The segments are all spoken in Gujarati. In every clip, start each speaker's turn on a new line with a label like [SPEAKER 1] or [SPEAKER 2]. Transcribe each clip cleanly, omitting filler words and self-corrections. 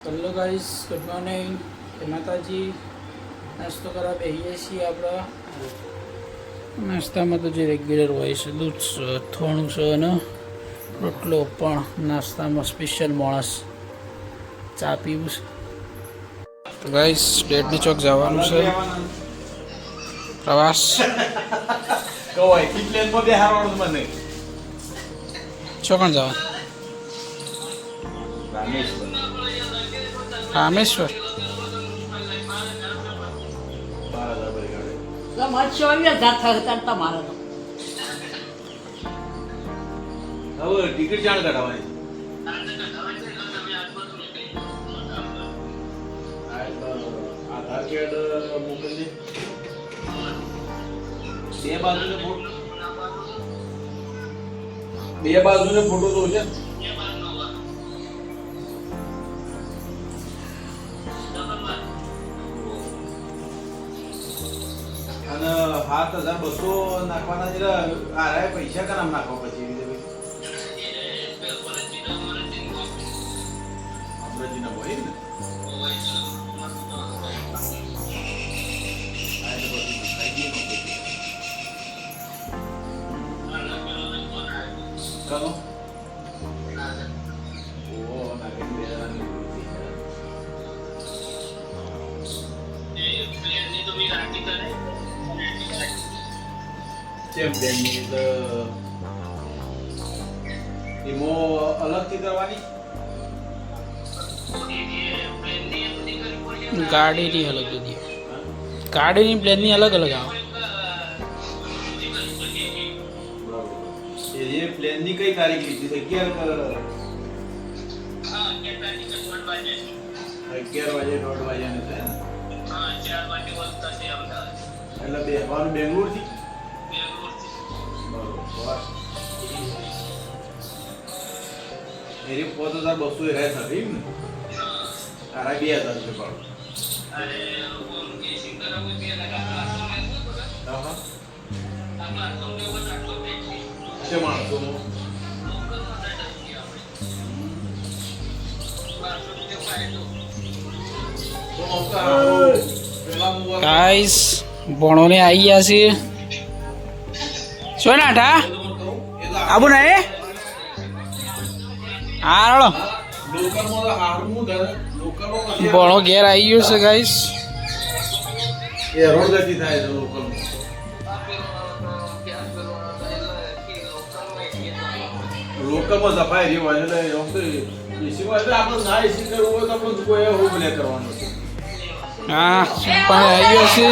[SPEAKER 1] Hello guys, good morning. જય માતાજી. નાસ્તો કરવા બેસીએ છીએ આપણે. નાસ્તામાં તો જે રેગ્યુલર હોય છે દૂધ છે, અથાણું છે અને રોટલો. પણ નાસ્તામાં સ્પેશિયલ માણસ ચા પીવું છે. તો ગાઈસ, ડેડની ચોક જવાનું છે પ્રવાસ. ચોકણ જવાનું? રામેશ્વર.
[SPEAKER 2] ટિકિટ જાણ કઢાવવાની આધાર કાર્ડ મોકલજે. બે બાજુને ફોટો તો છે. અને 7,200 નાખવાના છે. આ પૈસા કનામ નાખવા પછી અમરાજીના હોય ને ચાલો. એમો અલગથી કરવાની
[SPEAKER 1] ગાડીની અલગ બધી, ગાડીની પ્લેનની અલગ અલગ આવે.
[SPEAKER 2] એ પ્લેનની કઈ તારીખ લીધી છે? 11 વાગે 1:30 વાગ્યાને છે. એટલે બેહવાનું બેંગ્લોર થી. બરોબર. એરી 5,200 રહે છે ને. તારા 2,000 રૂપિયા
[SPEAKER 1] ગાઈસ, ભણોને આવી ગયા છે. શું નાઠા આબુ ના એ હારો ભણો ઘેર આવી ગયો છે ગાઈસ.
[SPEAKER 2] લોકલમાં સફાઈ જેવું હોય એટલે એસીમાં એટલે આપણે ના એસી કરવું હોય તો આપણે કોઈ એવું બ્લેક કરવાનું છે.
[SPEAKER 1] હા, પણ આવી ગયો છે.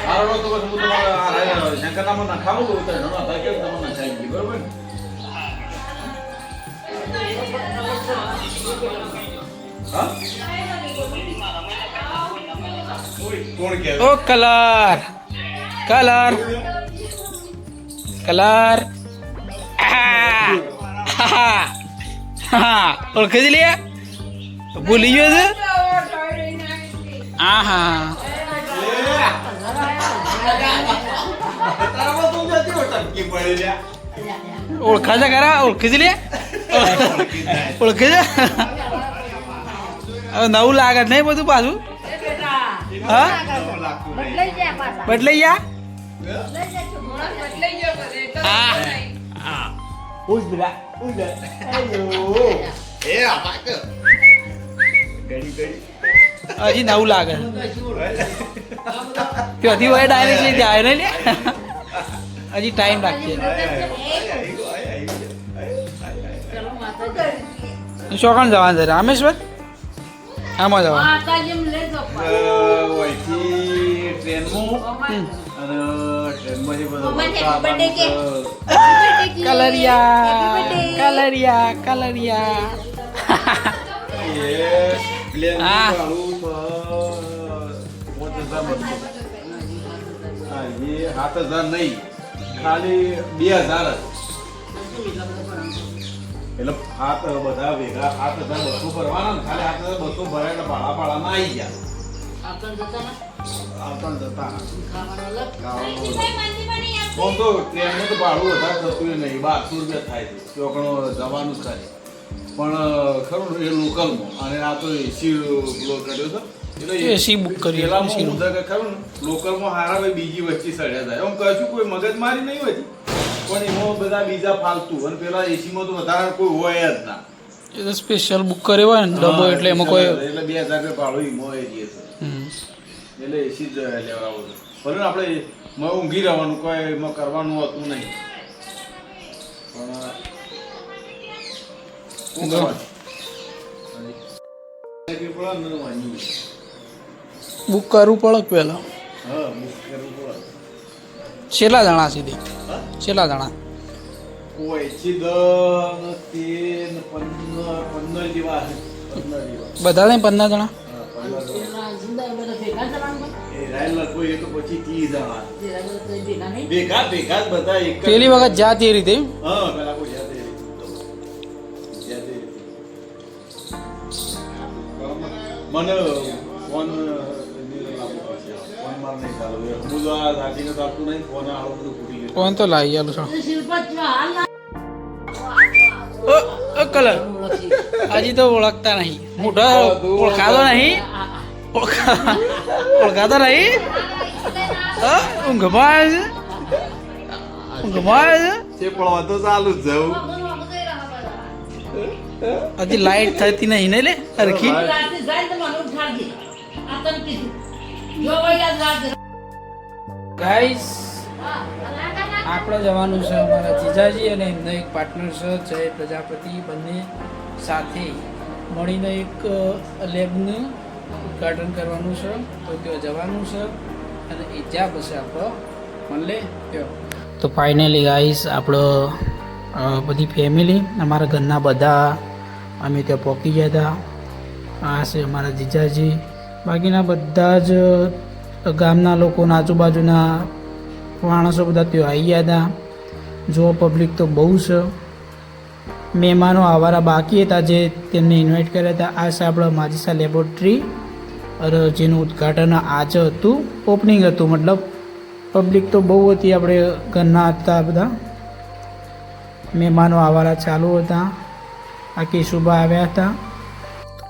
[SPEAKER 2] હારો તો બસ હું તમારા શંકરનામાં નાખાવું તો ઉતરે ના થાય કે તમને નખાઈ ગઈ. બરોબર ને? હા, કોણ કે
[SPEAKER 1] ઓ કલર કલર કલર ઓળખી જ લે, ભૂલી ગયો છે. હા હા, ઓળખા છે ખરા? ઓળખી જ લે, ઓળખી છે. હવે નવું લાગે નહીં બધું પાછું. હા, બદલાઈ ગયા. હા હા, હજી નવું લાગે. ત્યાંથી હોય ડાયરેક્ટલી જાય ને લે. હજી ટાઈમ લાગશે. શોખાણ જવાનું છે રામેશ્વર. આમાં જવાનું કલરિયા કલરિયા કલરિયા. હા,
[SPEAKER 2] 7,000 નહીં, ખાલી 2,000 એટલે હાથ બધા ભેગા 7,200 ભરવાના ને. ખાલી 7,200 ભરાય એટલે ભાડા ના આવી ગયા. આવતા જતા તો ટ્રેનમાં તો ભાડું વધારે થતું નહીં. 1,200 રૂપિયા થાય છે. ચોકણો જવાનું જ ખાલી. પણ ખરું ને એ લોકલમાં અને આ તો એસી બ્લો કર્યો છે એટલે
[SPEAKER 1] AC book કરી,
[SPEAKER 2] પેલામાં
[SPEAKER 1] AC
[SPEAKER 2] હું કે ખરું ને લોકલમાં હારા ભાઈ બીજી વચ્ચે સડ્યા હતા એમ કશું કોઈ મગજમારી નહીં હોતી પણ એમાં બધા બીજા ફાલતુ અને પેલા એસીમાં તો વધારે કોઈ હોય જ ના
[SPEAKER 1] એ તો સ્પેશિયલ બુક કર્યો હોય ને ડબ્બો એટલે એમાં કોઈ
[SPEAKER 2] એટલે 2000 રૂપિયા ભાડું એમાં એ દે છે
[SPEAKER 1] હમ.
[SPEAKER 2] એટલે એસી જ લેવડાવો છે ભલે ને આપણે ઊંઘી રહેવાનું કોઈ એમાં કરવાનું હતું નહીં પણ
[SPEAKER 1] બુક કરવું પડે પહેલાં.
[SPEAKER 2] હા બુક કરવું પડે
[SPEAKER 1] છેલ્લા દાણા સુધી છેલ્લા દાણા
[SPEAKER 2] કોઈ છે 10 13 15 જેવા છે 15 જેવા
[SPEAKER 1] બધા ને 15 દાણા.
[SPEAKER 2] હા 15 એ રાયલા કોઈ એક પછી 30 જણા ભેગા ભેગા જ બધા એક જ.
[SPEAKER 1] પેલી વખત જાત એ રીતે
[SPEAKER 2] હા પેલા કોઈ જાતે મને ફોન ફોન માર નહીં ચાલુ હું તો આ રાખીને તો આપતું નહીં ફોન આવું બધું ફૂટી ગયું
[SPEAKER 1] કોણ તો લાવી આલું છો કલર હજી તો ઓળખતા નહીં મોઢા ઓળખાતો નહીં ઓળખાતો નહીં ઊંઘમાં આવે છે ઊંઘમાં આવે
[SPEAKER 2] છે પણ તો ચાલુ જ જવું
[SPEAKER 1] છે હજી લાઈટ થતી નહીં ને લે સરખી ગાઈસ આપણે જવાનું છે અમારા જીજાજી અને એમના એક પાર્ટનર છે જય પ્રજાપતિ બંને સાથે મળીને એક લેબનું ઉદ્ઘાટન કરવાનું છે તો ત્યાં જવાનું છે અને એ જ્યાં પછી આપણો મળે ત્યાં તો ફાઇનલી ગાઈસ આપણો બધી ફેમિલી અમારા ઘરના બધા અમે ત્યાં પહોંચી ગયા હતા. આ છે અમારા જીજાજી બાકીના બધા જ ગામના લોકોના આજુબાજુના માણસો બધા ત્યાં આવી ગયા હતા. જો પબ્લિક તો બહુ છે. મહેમાનો આવવાના બાકી હતા જે તેમને ઇન્વાઇટ કર્યા હતા. આ છે આપણા માજીસા લેબોરેટરી અને જેનું ઉદ્ઘાટન આજે હતું ઓપનિંગ હતું મતલબ પબ્લિક તો બહુ હતી. આપણે ઘરના હતા બધા મહેમાનો આવવાના ચાલુ હતા. આ કેશુભા આવ્યા હતા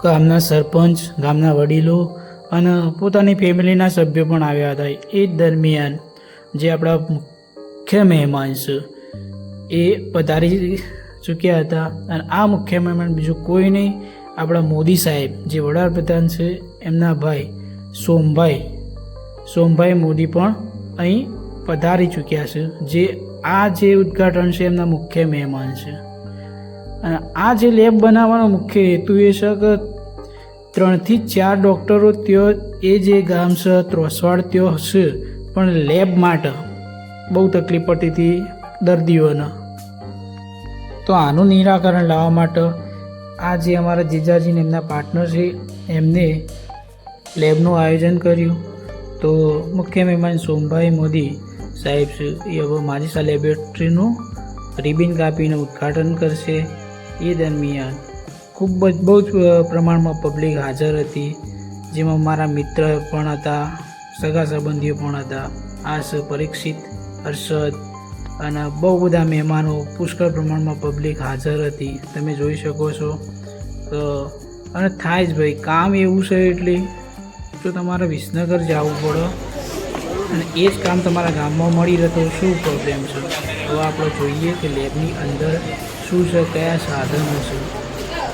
[SPEAKER 1] ગામના સરપંચ ગામના વડીલો અને પોતાની ફેમિલીના સભ્યો પણ આવ્યા હતા. એ દરમિયાન જે આપણા મુખ્ય મહેમાન છે એ પધારી ચૂક્યા હતા અને આ મુખ્ય મહેમાન બીજું કોઈ નહીં આપણા મોદી સાહેબ જે વડાપ્રધાન છે એમના ભાઈ સોમભાઈ મોદી પણ અહીં પધારી ચૂક્યા છે. જે આ જે ઉદ્ઘાટન છે એમના મુખ્ય મહેમાન છે. અને આ જે લેબ બનાવવાનો મુખ્ય હેતુ એ છે કે 3 થી 4 ડૉક્ટરો ત્યાં એ જે ગામ છે ત્રોસવાડ ત્યાં હશે પણ લેબ માટે બહુ તકલીફ પડતી હતી દર્દીઓને. તો આનું નિરાકરણ લાવવા માટે આ જે અમારા જીજાજી ને એમના પાર્ટનર છે એમને લેબનું આયોજન કર્યું. તો મુખ્ય મહેમાન સોમભાઈ મોદી સાહેબ છે એ હવે માજીસા લેબોરેટરીનું રિબિન કાપીને ઉદ્ઘાટન કરશે. એ દરમિયાન ખૂબ જ બહુ જ પ્રમાણમાં પબ્લિક હાજર હતી જેમાં મારા મિત્ર પણ હતા સગા સંબંધીઓ પણ હતા. આ છે પરીક્ષિત હર્ષદ અને બહુ બધા મહેમાનો પુષ્કળ પ્રમાણમાં પબ્લિક હાજર હતી તમે જોઈ શકો છો. તો અને થાય જ ભાઈ કામ એવું છે એટલે તો તમારે વિસનગર જવું પડે અને એ જ કામ તમારા ગામમાં મળી રહે તો શું પ્રોબ્લેમ છે. તો આપણે જોઈએ કે લેબની અંદર શું છે કયા સાધનો છે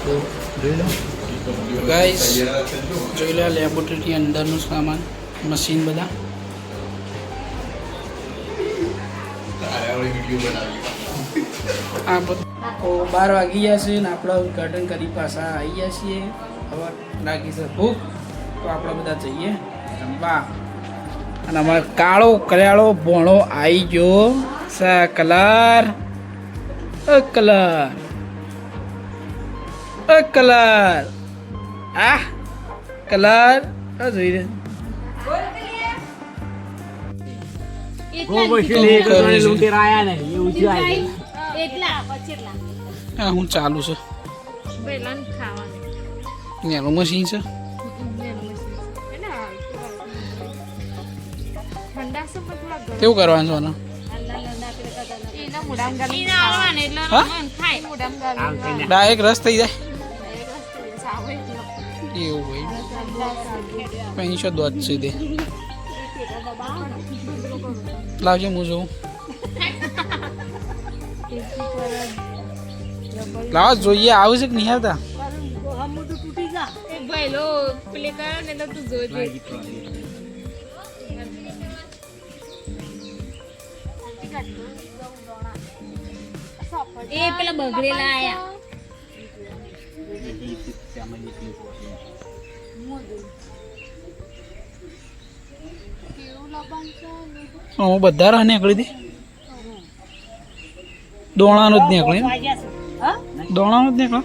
[SPEAKER 1] તો જોઈ લો ગાઈસ જોઈ લો લેબોરેટરી અંદરનું સામાન મશીન બધા આ બધું 12 વાગી ગયા છે ને આપણે ઉદ્ઘાટન કરી પાછા આવી ગયા છીએ. હવે લાગી છે ભૂખ તો આપણે બધા જઈએ જમવા. અને અમારે કાળો કરિયાળો ભોણો આવી ગયો સા કલર કલર આ કલર જોઈ રે હા હું ચાલુ છે એનું મશીન છે કેવું કરવાનું છે ડાયરેક્ટ રસ થઈ જાય એવું ભાઈ 500 દોત સુધી લાવજો હું જોઉં લાવો જોઈએ આવે છે કે નહીં આવતા
[SPEAKER 3] એ પેલા બગડેલા આયા
[SPEAKER 1] હું બધા રહ નીકળી દે દોણાનો જ નીકળે દોણાનો જ નીકળે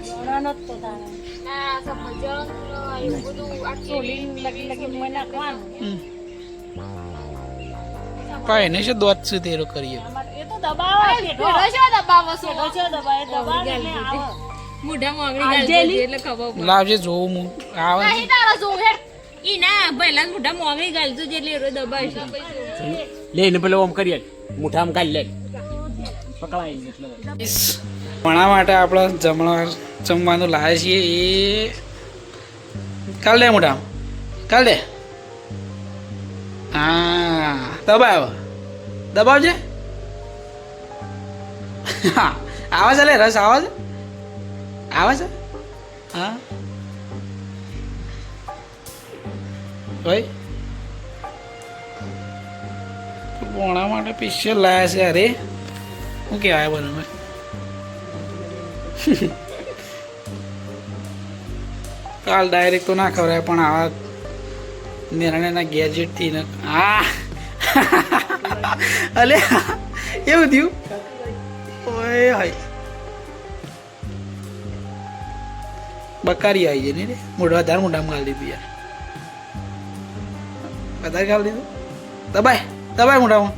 [SPEAKER 1] કઈ નહીં છે દોત સુધી એ કરીએ લાવજે જોવું હું આવે
[SPEAKER 3] ઈ ના પહેલા મોઢા મોંગળી ગાલતું જેટલે એરો દબાવશે
[SPEAKER 4] લઈને પેલો ઓમ કરીએ મુઠામ કાઢી લે પકડાઈ એટલે
[SPEAKER 1] ભણા માટે આપણે જમવાનું લાવે છીએ એ કાલ દે મોટા કાલ દે હા દબાવજે હા આવે છે લે રસ આવે છે હા ભાઈ ભણા માટે સ્પેશિયલ લાયા છે અરે શું કહેવાય બને કાલ ડાયરેક્ટ તો ના ખવડાય પણ આવા નાના ગેજેટથી ને હા અલે એવું થયું ઓય હાય બકારી આવી જાય ને વધારે મોઢામાં ગાળી દીધું યાર વધારે ગાળી દીધું દબાય મોઢામાં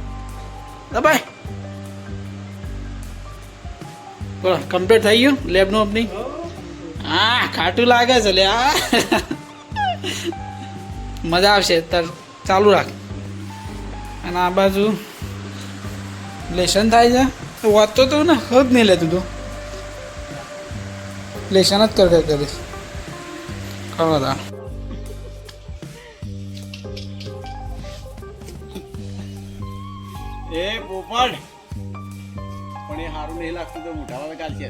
[SPEAKER 1] દબાય બોલો કમ્પ્લીટ થઈ ગયું લેબનું ઓપનિંગ હા ખાટું લાગે છે લે આ મજા આવશે તાર ચાલુ રાખ અને આ બાજુ લેસન થાય છે વાંચતો તો ને હદ નહીં લેતું તું લેસન જ કરતા કરીશ કરો તા
[SPEAKER 2] એ પોપટ પણ એ સારું નહીં લાગતું તો મોઢામાં કાલ છે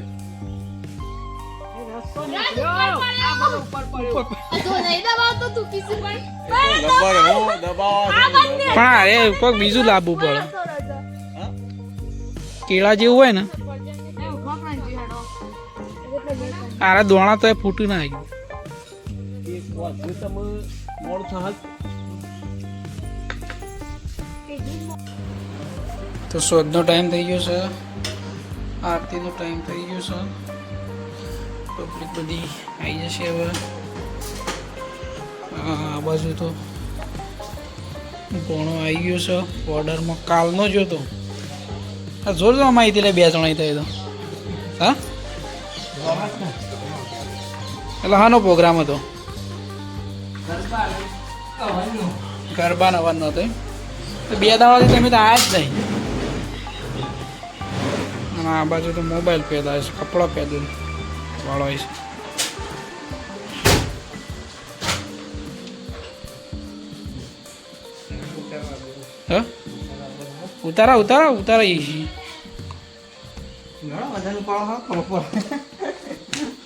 [SPEAKER 1] પણ અરે કોઈક બીજું લાવવું પડે કેળા જેવું હોય ને આરા દોણા તો એ ફૂટું ના આવી તો શોધનો ટાઈમ થઈ ગયો છે આરતીનો ટાઈમ થઈ ગયો છે પબ્લિક બધી આવી જશે હવે આ બાજુ તો ઘણો આવી ગયો છે ઓર્ડરમાં કાલનો જ હતો જોરદાર માહિતી લે 2 જણા થઈ તો હા એટલે હાનો પ્રોગ્રામ હતો ગરબા નવાનો હતો 2 દાડાથી તમે તો આવ્યા જ નહીં અને આ બાજુ તો મોબાઈલ પેદા છે કપડાં પેદું વાળો છે હા ઉતારા એ છીએ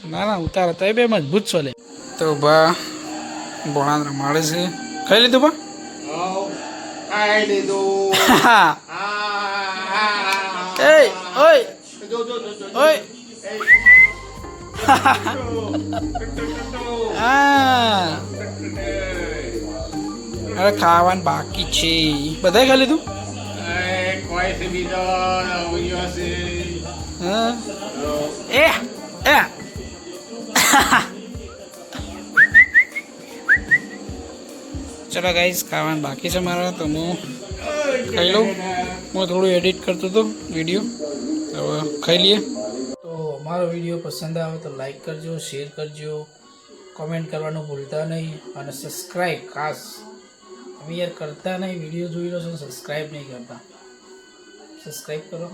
[SPEAKER 1] ના ઉતારા તો એ બે મજબૂત છો લે તો બા ભોળા રમાડે છે ખાઈ લીધું બા
[SPEAKER 2] ખાઈ લીધું
[SPEAKER 1] એ ઓય ઓય અરે ખાવાનું બાકી છે બધાય ખાઈ લીધું
[SPEAKER 2] કોઈ થી બીજો
[SPEAKER 1] હા એ ચલો ગાઈસ ખાવાનું બાકી છે મારા તો હું ખાઈ લઉં હું થોડું એડિટ કરતો હતો વિડીયો હવે ખાઈ લઈએ તો મારો વિડીયો પસંદ આવે તો લાઈક કરજો શેર કરજો કોમેન્ટ કરવાનું ભૂલતા નહીં અને સબસ્ક્રાઈબ ખાસ તમે યાર કરતા નહીં વિડીયો જોઈ લો છો સબસ્ક્રાઈબ નહીં કરતા સબસ્ક્રાઈબ કરો